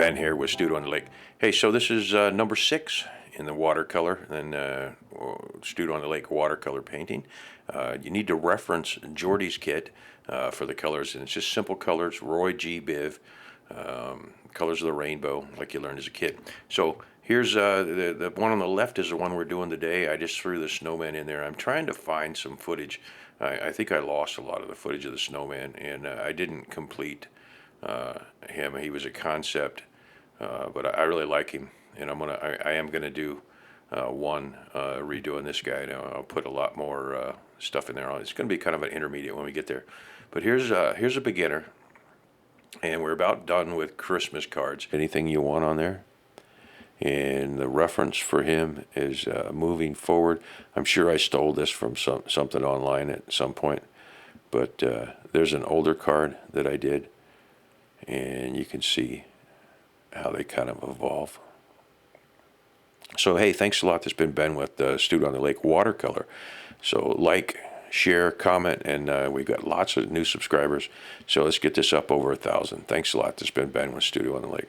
Ben here with Studio on the Lake. Hey, so this is number 6 in the watercolor and Studio on the Lake watercolor painting. You need to reference Jordy's kit for the colors, and it's just simple colors, Roy G. Biv, colors of the rainbow, like you learned as a kid. So here's the one on the left is the one we're doing today. I just threw the snowman in there. I'm trying to find some footage. I think I lost a lot of the footage of the snowman, and I didn't complete him. He was a concept, but I really like him, and I am gonna do one redoing this guy. Now I'll put a lot more stuff in there. It's gonna be kind of an intermediate when we get there. But here's a beginner, and we're about done with Christmas cards. Anything you want on there? And the reference for him is moving forward. I'm sure I stole this from something online at some point, but there's an older card that I did, and you can see how they kind of evolve. So hey, thanks a lot. This has been Ben with Studio on the Lake Watercolor. So like, share, comment, and we've got lots of new subscribers. So let's get this up over 1,000. Thanks a lot. This has been Ben with Studio on the Lake.